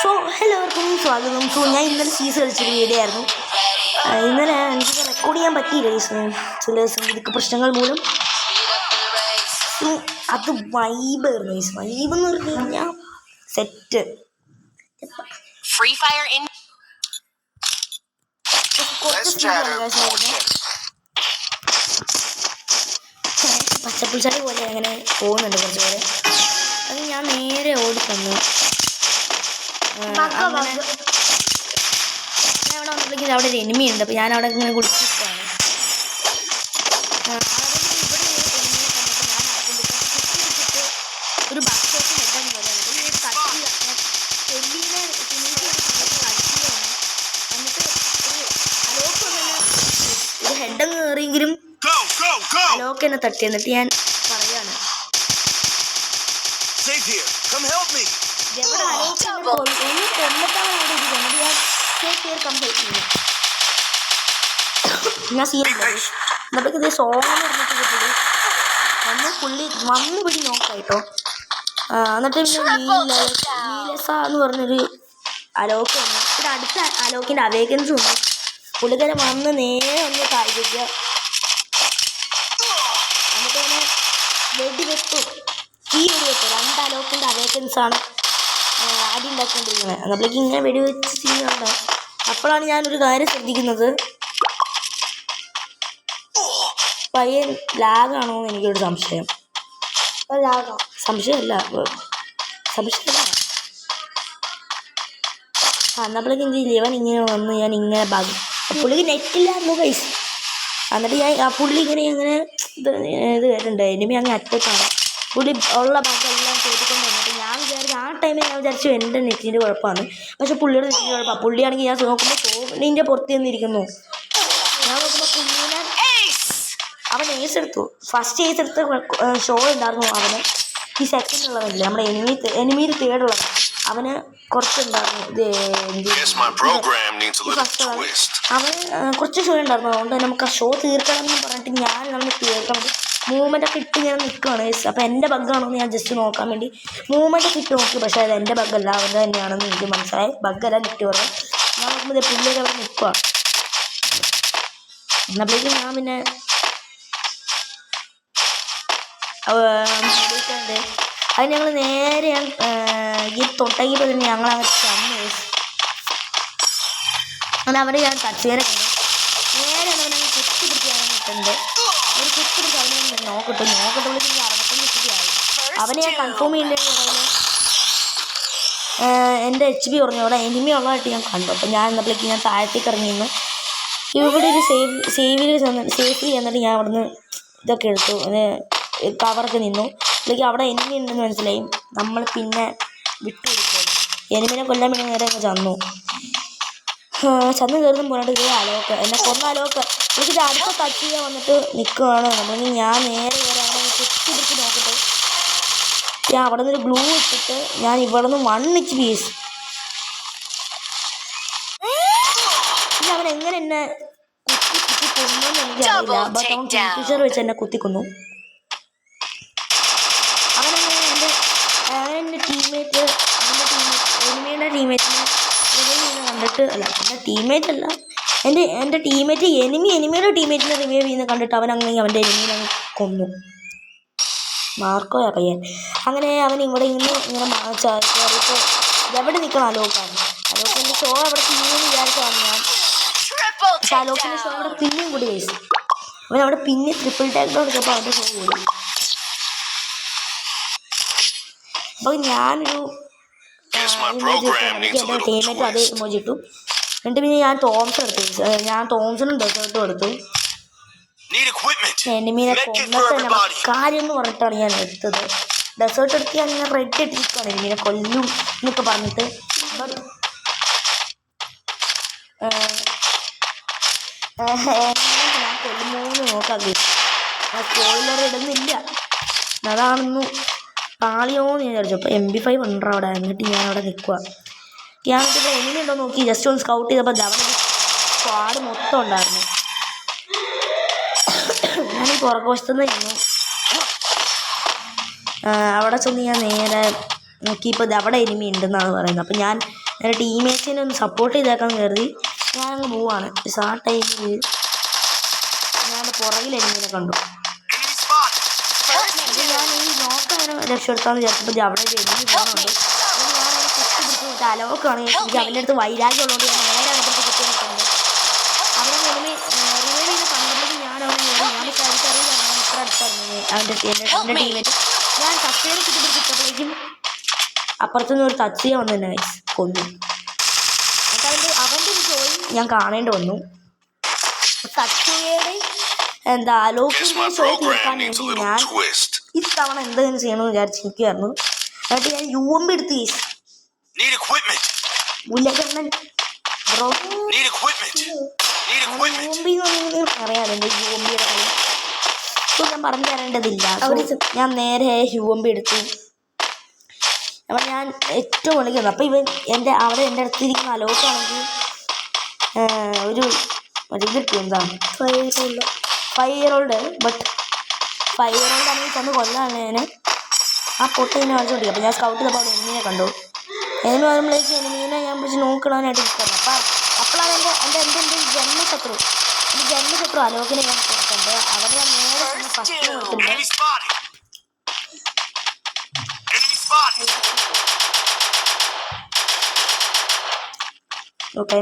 So എല്ലാവർക്കും സ്വാഗതം. ഞാൻ ഇന്നലെ സീസ് കളിച്ചൊരു വീഡിയോ ആയിരുന്നു. ഇന്നലെ എനിക്ക് റെക്കോർഡ് ചെയ്യാൻ പറ്റിയില്ല ചില സാങ്കേതിക പ്രശ്നങ്ങൾ മൂലം. അത് വൈബായിരുന്നു. വൈബ് എന്ന് പറഞ്ഞു കഴിഞ്ഞാൽ സെറ്റ്. പച്ചപ്പുൽച്ചാടി പോലെ അങ്ങനെ പോകുന്നുണ്ട് കുറച്ച് പേര്. അത് ഞാൻ നേരെ ഓടിത്തന്നു. ഞാൻ അവിടെ വന്നപ്പോഴേക്കും അവിടെ ഒരു എനിമി ഉണ്ട്. അപ്പോൾ ഞാൻ അവിടെ ഇങ്ങനെ കുളിച്ചിട്ടാണ്. ഒരു ബസ് ഹെഡം പോലെയാണ് എന്നിട്ട് ഒരു ഹെഡം കയറിയെങ്കിലും അലോക്ക് എന്നെ തട്ടി. എന്നിട്ട് ഞാൻ പറയാണ് എവിടെ അലോക്ക് ഒന്ന് കൊന്നിട്ടാണ് അവിടെ ഇരിക്കുന്നത്. ഞാൻ സീനില്ല. എന്നിട്ട് ഇത് സോങ് പറഞ്ഞിട്ട് കിട്ടിയത് വന്ന് പിടി നോക്കായിട്ടോ. എന്നിട്ട് പിന്നെ ലീലസ എന്ന് പറഞ്ഞൊരു അലോക്ക് വന്നു. ഇവിടെ അടുത്ത അലോക്കിൻ്റെ അവേക്കൻസ് വന്നു. പുള്ളിക്കാരൻ വന്ന് നേരെ ഒന്ന് കാഴ്ചയ്ക്കുക. എന്നിട്ട് തന്നെ വെടിവെപ്പ് രണ്ട് അലോക്കിൻ്റെ അവേക്കൻസാണ് അടി ഉണ്ടാക്കിക്കൊണ്ടിരിക്കുന്നത്. നമ്മളേക്ക് ഇങ്ങനെ വെടിവെച്ച് ചെയ്യുന്നുണ്ടോ. അപ്പോഴാണ് ഞാനൊരു കാര്യം ശ്രദ്ധിക്കുന്നത്, പയ്യൻ ലാഗാണോ എന്ന് എനിക്കൊരു സംശയം. സംശയമല്ല. എന്നപ്പോഴേക്കും എന്ത് ചെയ്യില്ല, ഇവൻ ഇങ്ങനെ വന്ന് ഞാൻ ഇങ്ങനെ ഭാഗം പുള്ളിക്ക് നെറ്റില്ലായിരുന്നു കൈസ്. എന്നിട്ട് ഞാൻ ആ പുള്ളി ഇങ്ങനെ ഇത് കേട്ടിട്ടുണ്ട്. എനിമി അങ്ങ് അറ്റത്താണ്. പുള്ളി ഉള്ള ഭാഗമെല്ലാം കേട്ടിക്കൊണ്ട് വന്നിട്ട് ഞാൻ വിചാരിച്ചു ആ ടൈമിൽ ഞാൻ വിചാരിച്ചു എൻ്റെ നെറ്റിൻ്റെ കുഴപ്പമാണ്. പക്ഷെ പുള്ളിയുടെ നെറ്റിൻ്റെ കുഴപ്പമാണ്. പുള്ളിയാണെങ്കിൽ ഞാൻ നോക്കുമ്പോൾ ഫോണിൻ്റെ പുറത്ത് നിന്നിരിക്കുന്നു. ഞാൻ നോക്കുമ്പോൾ പുള്ളീനെ അവൻ ഏസ് എടുത്തു. ഫസ്റ്റ് ഏസ് എടുത്ത ഷോ ഉണ്ടായിരുന്നു അവന്. ഈ സെക്കൻഡ് ഉള്ളവനില്ല, നമ്മുടെ എനിമിയിൽ തേർഡുള്ളത് അവന് കുറച്ചുണ്ടായിരുന്നു. അവന് കുറച്ച് ഷോ ഉണ്ടായിരുന്നു. അതുകൊണ്ട് നമുക്ക് ആ ഷോ തീർക്കണം എന്ന് പറഞ്ഞിട്ട് ഞാൻ നമ്മൾ തീർക്കണം. മൂവ്മെൻ്റൊക്കെ ഇട്ട് ഞാൻ നിൽക്കുകയാണ്. അപ്പോൾ എൻ്റെ ബഗ്ഗാണെന്ന് ഞാൻ ജസ്റ്റ് നോക്കാൻ വേണ്ടി മൂവ്മെൻ്റൊക്കെ ഇട്ട് നോക്കി. പക്ഷേ അത് എൻ്റെ ബഗ്ഗല്ല, അവൻ്റെ തന്നെയാണെന്ന് എനിക്ക് മനസ്സിലായി. ബഗ്ഗല്ല, നെറ്റ് പറഞ്ഞു. ഞാൻ നോക്കുമ്പോൾ പുള്ളിയൊക്കെ അവിടെ നിൽക്കുക. എന്നപ്പോഴേക്കും ഞാൻ പിന്നെ അത് ഞങ്ങൾ നേരെ ഈ തൊട്ടകിപ്പോൾ തന്നെ ഞങ്ങളങ്ങനെ തന്നു. അങ്ങനെ അവിടെ ഞാൻ തച്ചുകേരെ കണ്ടു. നേരെ അവനെ കുത്തി പിടിക്കാനാണ് കിട്ടുന്നത്. ഒരു കുത്തി പിടിച്ച് അവനെ നോക്കട്ടുള്ളൂ. 65 HP അവനെ ഞാൻ കൺഫേം ചെയ്യേണ്ടത് എൻ്റെ HP പറഞ്ഞു. അവിടെ എനിമി ഉള്ളതായിട്ട് ഞാൻ കണ്ടു. അപ്പോൾ ഞാൻ എന്നപ്പോഴേക്ക് ഞാൻ താഴത്തേക്ക് ഇറങ്ങിയിരുന്നു. ഇവിടെ ഒരു സേഫിൽ എന്നിട്ട് ഞാൻ അവിടുന്ന് ഇതൊക്കെ എടുത്തു, കവറൊക്കെ നിന്നു. അല്ലെങ്കിൽ അവിടെ എനിമി ഉണ്ടെന്ന് മനസ്സിലായി. നമ്മൾ പിന്നെ വിട്ടുകൊടുക്കും. എനിമിനെ കൊല്ലാൻ വേണ്ടി നേരെ അങ്ങ് ചെന്ന് കയറുന്ന പോയിട്ട് അലോക്ക് എന്നെ കൊന്ന അലോക്ക് എനിക്കിത് അടുത്ത ടച്ച് ചെയ്യാൻ വന്നിട്ട് നിൽക്കുകയാണ്. നമ്മളെങ്കിൽ ഞാൻ നേരെ കയറി അവിടെ കുത്തി പിടിച്ച് നോക്കട്ടെ. ഞാൻ അവിടെ നിന്നൊരു ഗ്ലൂ ഇട്ടിട്ട് ഞാൻ ഇവിടെ നിന്ന് 1 HP പിന്നെ അവൻ എങ്ങനെ എന്നെ കുത്തി കൊന്നെന്ന് എനിക്കറിയില്ല. ബട്ട് അവൻ കിങ്ഫിഷർ വെച്ച് എന്നെ കുത്തിക്കൊന്നു. എൻ്റെ ടീമേറ്റ് എനിമിയുടെ ടീമേറ്റിനെ കണ്ടിട്ട് എൻ്റെ ടീമേറ്റ് എനിമിയുടെ ടീമേറ്റിനെ റിവൈവ് ചെയ്യുന്ന കണ്ടിട്ട് അവൻ അങ്ങനെ അവൻ്റെ എനിമിനെ കൊന്നു. മാർക്കോയാ പയ്യൻ. അങ്ങനെ അവൻ ഇവിടെ ഇങ്ങനെ കയറിയപ്പോൾ എവിടെ നിൽക്കണം അലോക്കാണ്. അലോക്കിൻ്റെ ഷോ അവിടെ പിന്നെയും വിചാരിച്ചതാണ് ഞാൻ. പക്ഷെ അലോക്കിൻ്റെ ഷോ അവിടെ പിന്നെയും കൂടി കഴിച്ചു. അവൻ അവിടെ പിന്നെ ട്രിപ്പിൾ ടാഗ് കൊടുത്തപ്പോൾ അവൻ്റെ ഷോ കൂടി. അപ്പോൾ ഞാനൊരു എൻ്റെ ടീമേറ്റ് അതേ ഇമോജി ഇട്ടു. എന്നിട്ട് പിന്നെ ഞാൻ തോംസണും ഡെസേർട്ടും എടുത്തു. എനിമീനെ കൊന്നിട്ട് കാര്യം എന്ന് പറഞ്ഞിട്ടാണ് ഞാൻ എടുത്തത്. ഡെസേർട്ട് എടുത്ത് ഞാൻ ഇങ്ങനെ റെഡ് ഇട്ടിരിക്കുകയാണ് എനിമീനെ കൊല്ലും എന്നൊക്കെ പറഞ്ഞിട്ട്. ബട്ട് ഞാൻ കൊല്ലുമോന്ന് നോക്കാം. സ്പോയിലർ ഇടുന്നില്ല, അതാണെന്നു പാളിയോന്ന് ഞാൻ വിചാരിച്ചു. അപ്പോൾ MP5 ഉണ്ട് അവിടെ. എന്നിട്ട് ഞാൻ അവിടെ നിൽക്കുക. ഞാൻ ഇവിടെ എനിമി ഉണ്ടോ നോക്കി ജസ്റ്റ് ഒന്ന് സ്കൗട്ട് ചെയ്തപ്പോൾ അവിടെ സ്ക്വാഡ് മൊത്തം ഉണ്ടായിരുന്നു. ഞാനീ പുറകുവശത്തുനിന്ന് നിന്നു. അവിടെ ചെന്ന് ഞാൻ നേരെ നോക്കിയപ്പോൾ അവിടെ എനിമി ഉണ്ടെന്നാണ് പറയുന്നത്. അപ്പോൾ ഞാൻ എൻ്റെ ടീമേറ്റ്സിനെ ഒന്ന് സപ്പോർട്ട് ചെയ്തേക്കാൻ കരുതി ഞാനങ്ങ് പോവാണ്. ആ ടൈമിൽ ഞാൻ പുറകിൽ എനിമിനെ കണ്ടു. ഞാൻ ഈ നോക്കാനും രക്ഷപ്പെടുത്താന്ന് വിചാരിച്ചപ്പോൾ അവിടെ എനിക്ക് പോകുന്നുണ്ട്. ഞാനതിനെ കുത്തിപ്പിടിച്ച് മറ്റേ അലോക്കാണെങ്കിൽ എനിക്ക് അവൻ്റെ അടുത്ത് വൈരാഗ്യം ഉള്ളതുകൊണ്ട് ഞാൻ നേരെ അടുത്ത് കുത്തി നിൽക്കുന്നത്. അവിടെ എനിമി റിവൈവ് ചെയ്ത് കണ്ടപ്പോഴേക്കും ഞാൻ അവിടെ ഞാൻ എനിക്കറിയില്ല ഞാൻ ഇത്ര അടുത്തായിരുന്നു എൻ്റെ ടീമേറ്റ്. ഞാൻ തച്ചേനെ കുത്തിപ്പിടിച്ചിട്ടപ്പോഴേക്കും അപ്പുറത്തുനിന്ന് ഒരു തച്ചിയ വന്നു തന്നെ കൊന്നു. എന്നിട്ട് അവൻ്റെ ഒരു ഷോയും ഞാൻ കാണേണ്ടി വന്നു. തച്ചയുടെ എന്താ അലോക്കിൻ്റെ ഷോ തീർക്കാൻ വേണ്ടി ഞാൻ ഇത്തവണ എന്തെങ്കിലും ചെയ്യണമെന്ന് വിചാരിച്ചിരിക്കുകയായിരുന്നു. എന്നിട്ട് ഞാൻ UMP എടുത്ത് ഉലകണ്ണൻ ബ്രോ UMP എന്ന് പറഞ്ഞാൽ അറിയാമല്ലോ എൻ്റെ UMPയുടെ കളി. ഇപ്പോൾ ഞാൻ പറഞ്ഞു തരേണ്ടതില്ല. ഞാൻ നേരെ UMP എടുത്തു. അപ്പം ഞാൻ ഏറ്റവും വിളിക്കുന്നത് അപ്പം ഇവൻ അവിടെ എൻ്റെ അടുത്തിരിക്കുന്ന അലോക്കാണെങ്കിൽ ഒരു ഇതിട്ടു എന്താണ് 5 year old but 5 year old ആണെങ്കിൽ ചെന്ന് കൊല്ലാണ് ഞാൻ ആ പൊട്ടിനെ കളിച്ചോണ്ടിരിക്കും. അപ്പം ഞാൻ സ്കൗട്ട് ചെയ്തപ്പോൾ അവിടെ എനിമിനെ കണ്ടു. എനിമി വരുമ്പോഴേക്കും എനിമീനെ ഞാൻ പിടിച്ച് നോക്കിടാനായിട്ട് ഇരിക്കുന്നത്. അപ്പോഴാണ് എൻ്റെ ജന്മശത്രു അലോക്കിനെ ഞാൻ കൊടുക്കുന്നത്. അവരെ ഞാൻ നേരെ ഫസ്റ്റ് നോക്കുന്നത്. ഓക്കെ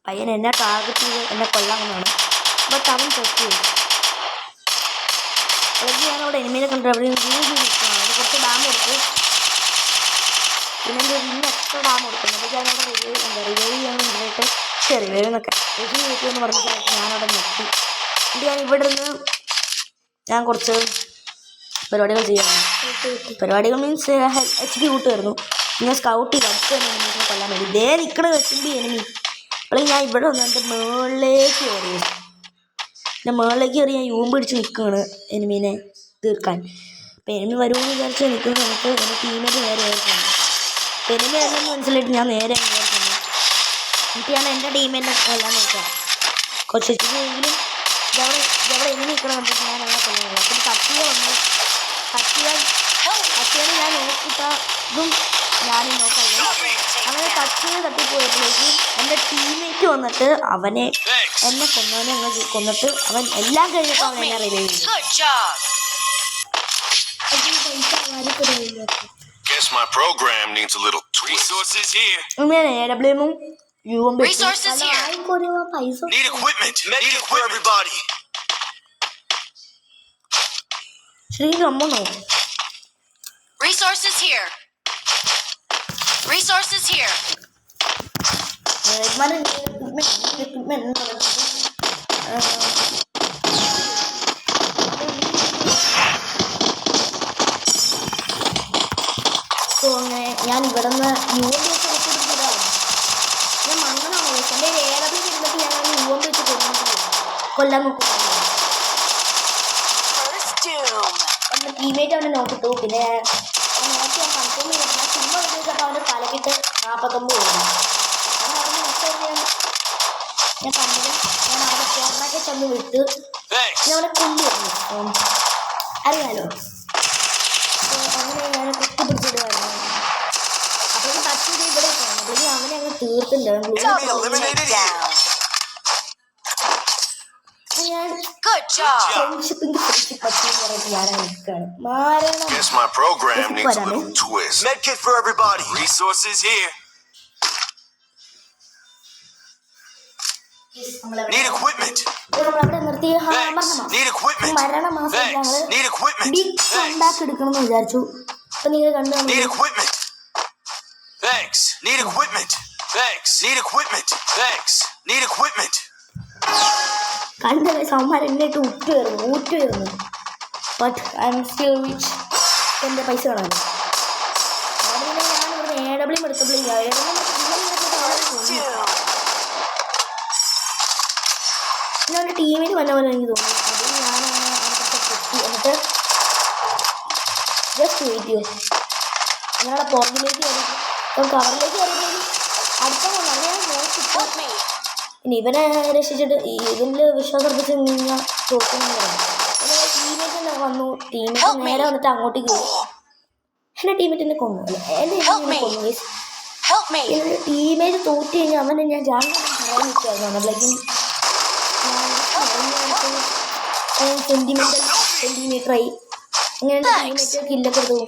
പയ്യൻ എന്നെ ടാർഗറ്റ് ചെയ്ത് എന്നെ കൊല്ലാമെന്നാണ്. ബട്ട് അവൻ തെറ്റ് ചെയ്തു. അല്ലെങ്കിൽ ഞാനവിടെ എനിമീനെ കണ്ടിട്ട് അവിടെ നിൽക്കണം. അത് കുറച്ച് ഡാം കൊടുത്തു. പിന്നെ എക്സ്ട്രാ ഡാം കൊടുക്കുന്നു. അപ്പോൾ ഞാനവിടെ റിവൈവ് ചെയ്യാൻ വേണ്ടിയിട്ട് റിവൈവ് എന്നൊക്കെ എന്ന് പറഞ്ഞിട്ട് ഞാനവിടെ നിർത്തി. എന്നിട്ട് ഞാൻ ഇവിടെ നിന്ന് ഞാൻ കുറച്ച് പരിപാടികൾ ചെയ്യാറുണ്ട്. പരിപാടികൾ മീൻസ് HP കൂട്ടുമായിരുന്നു. ഞാൻ സ്കൗട്ട് ചെയ്ത് അടുത്ത് തന്നെ എനിമീനെ കൊല്ലാൻ വേണ്ടി ഇതേ നിൽക്കണ വെച്ചുമ്പോൾ എനിമി. അല്ലെങ്കിൽ ഞാൻ ഇവിടെ വന്ന് എൻ്റെ മുകളിലേക്ക് കയറി. എൻ്റെ മുകളിലേക്ക് കയറി ഞാൻ UMP പിടിച്ച് നിൽക്കുകയാണ് എനിമീനെ തീർക്കാൻ. അപ്പോൾ എനിമി വരുമെന്ന് വിചാരിച്ച് നിൽക്കുന്ന സമയത്ത് എൻ്റെ ടീമേറ്റ് നേരെ കയറിക്കുന്നു. എനിമി അല്ലെന്ന് മനസ്സിലായിട്ട് ഞാൻ നേരെ കയറിക്കുന്നു. എന്നിട്ട് ഞാൻ എൻ്റെ ടീമേറ്റിനെ എല്ലാം നോക്കാം. കുറച്ച് എങ്കിലും ഇതവിടെ എനിമി നിൽക്കണം കണ്ടിട്ട് ഞാൻ അവിടെ കൊല്ലുന്നില്ല. അപ്പം കത്തിയെ വന്നു. കത്തിയാണ് ഞാൻ നോക്കിയിട്ടും ഞാനും നോക്കാതെ അങ്ങനെ കത്തിയെ തട്ടിപ്പോയപ്പോഴേക്കും എൻ്റെ ടീമേറ്റ് വന്നിട്ട് എന്നെ കൊന്നവനെ അങ്ങ് കൊന്നിട്ട് അവൻ എല്ലാം കഴിഞ്ഞപ്പോൾ അവൻ എന്നെ റിവൈവ് ചെയ്തു. ഞാൻ AWM-ഉം UMP ശ്രീരമ്മനോ Resources here. അങ്ങനെ ഞാൻ ഇവിടെ നിന്ന് UMP വെച്ച് കൊടുത്തിട്ടാണ് ഞാൻ മണ്ണനാണോ എൻ്റെ AWM ഇരുന്നിട്ട് ഞാൻ UMP വെച്ച് കൊല്ലാൻ നോക്കുന്നു. എൻ്റെ ടീമേറ്റ് അവനെ നോക്കിട്ടു. പിന്നെ നോക്കി ഞാൻ കൺഫേം ചെയ്തിട്ട് ഞാൻ ചുമ്മാ വിളിച്ചപ്പോൾ അവൻ്റെ തലക്കിട്ട് 49 കൊടുക്കും. അങ്ങനെ അവിടെ മെസ്സേജ് ഞാൻ കണ്ടത് ഞാൻ അവിടെ ഫോണിനൊക്കെ ചെന്ന് വിട്ട് ഞാൻ അവനെ കൊണ്ടുവന്നു. അറിയാലോ അങ്ങനെ ഞാൻ കുത്തിപ്പിടിച്ചിടുമായിരുന്നു. അപ്പോഴേക്കും ടച്ച് ചെയ്ത് ഇവിടെ അപ്പോഴേക്കും അവനെ അങ്ങ് തീർത്തിട്ടുണ്ട്. ഞാൻ ഫ്രണ്ട്ഷിപ്പിന്റെ പറ്റി പറഞ്ഞിട്ട് ഞാൻ നിൽക്കുകയാണ്. മാരണം നമ്മളവിടെ നിർത്തിയ മരണമാസം ഞങ്ങള് ബിഗ് കംബാക്ക് എടുക്കണമെന്ന് വിചാരിച്ചു. അപ്പൊ നിങ്ങൾ കണ്ടു കണ്ട സൗമാർ എന്നിട്ട് ഊറ്റുവരുന്നു. But I am still rich. എൻ്റെ പൈസ വേണമല്ലോ. അതുകൊണ്ട് ഞാൻ ഇവിടുന്ന് AWM എടുത്തപ്പോൾ ഞാൻ എൻ്റെ ടീമിന് വന്ന പോലെ എനിക്ക് തോന്നി. അതിൽ ഞാൻ പൊട്ടി. എന്നിട്ട് ജസ്റ്റ് വെയിറ്റ് ചെയ്യും. ഞങ്ങളെ പുറകിലേക്ക് കയറി കവറിലേക്ക് കയറിയപ്പോൾ അടുത്ത വളരെ നോക്കിയിട്ട് ഇനി ഇവനെ രക്ഷിച്ചിട്ട് ഇതിൽ വിശ്വാസം അർപ്പിച്ച് കഴിഞ്ഞാൽ തോക്കുന്നു. ടീമേറ്റ് വന്നു. ടീമേറ്റ് നേരെ വന്നിട്ട് അങ്ങോട്ടേക്ക് പോയി. എൻ്റെ ടീമേറ്റിനെ കൊന്നു അല്ലേ എൻ്റെ കൊന്നു ഗൈസ്. എൻ്റെ ടീമേറ്റ് തോറ്റ് കഴിഞ്ഞാൽ അവനെ ഞാൻ ജാമ്യം പറയാൻ നിൽക്കുമായിരുന്നു. അപ്പോഴേക്കും സെൻറ്റിമീറ്ററായി ഇങ്ങനെ ടീമേറ്റ് കില്ലൊക്കെ എടുത്തു.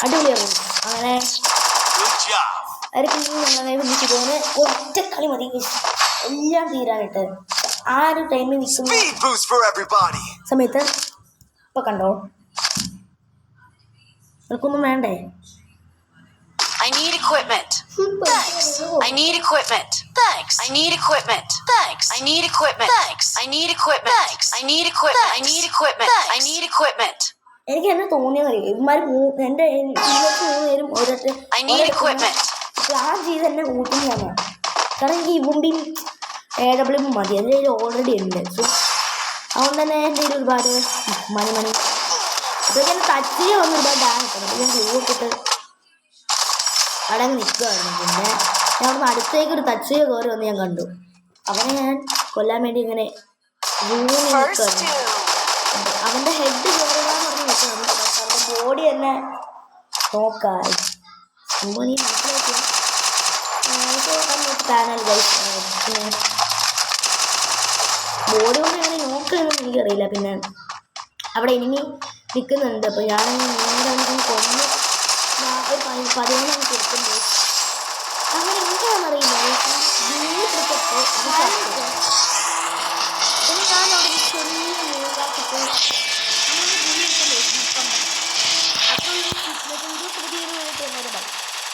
അടിപൊളിയായിരുന്നു. അങ്ങനെ അവർക്ക് ഇങ്ങനെ ഒറ്റ കളി മതി എല്ലാം തീരാനായിട്ട്. ആ ഒരു ടൈമിൽ നിൽക്കുന്ന സമയത്ത് ഇപ്പൊ കണ്ടോ നിനക്കൊന്നും വേണ്ടേ? I need equipment. Thanks. I need equipment. Thanks. I need equipment. Thanks. I need equipment. Thanks. I need equipment. Thanks. I need equipment. I need equipment. I need equipment. എനിക്ക് എന്നെ തോന്നിയെന്നറിയോ ഇവന്മാർ എൻ്റെ മൂന്നുപേരും ഓരോരുത്തർ പ്ലാൻ ചെയ്ത് എന്നെ കൂട്ടുന്നതാണ്. കാരണം എനിക്ക് ഇവുണ്ടിയും AW മതി, എൻ്റെ കയ്യിൽ ഓൾറെഡി ഉണ്ട്. സോ അതുകൊണ്ട് തന്നെ എൻ്റെ കയ്യിൽ ഒരുപാട് മണി ഇതൊക്കെ എന്നെ തച്ചിയ വന്ന് ഒരുപാട് ഡാൻസ് ഉണ്ട്. ഞാൻ കൂട്ടിട്ട് അവിടെ നിൽക്കുമായിരുന്നു. പിന്നെ ഞാൻ ഒന്ന് അടുത്തേക്ക് ഒരു തച്ചിയ കയറി വന്ന് ഞാൻ കണ്ടു. അവനെ ഞാൻ കൊല്ലാൻ വേണ്ടി ഇങ്ങനെ നിൽക്കുമായിരുന്നു. അവൻ്റെ ഹെഡ് കയറുകയെന്ന് പറഞ്ഞ് നിൽക്കുമായിരുന്നു. അവൻ്റെ ബോഡി തന്നെ നോക്കാം സംഭവം നീ മനസ്സിലാക്കിയ ചാനൽ പിന്നെ ബോഡി കൊണ്ട് അങ്ങനെ നോക്കുകയെന്ന് എനിക്കറിയില്ല. പിന്നെ അവിടെ എനിമി നിൽക്കുന്നുണ്ട്. അപ്പോൾ ഞാൻ നേരെ കൊന്ന് 11 കൊടുക്കുന്നു.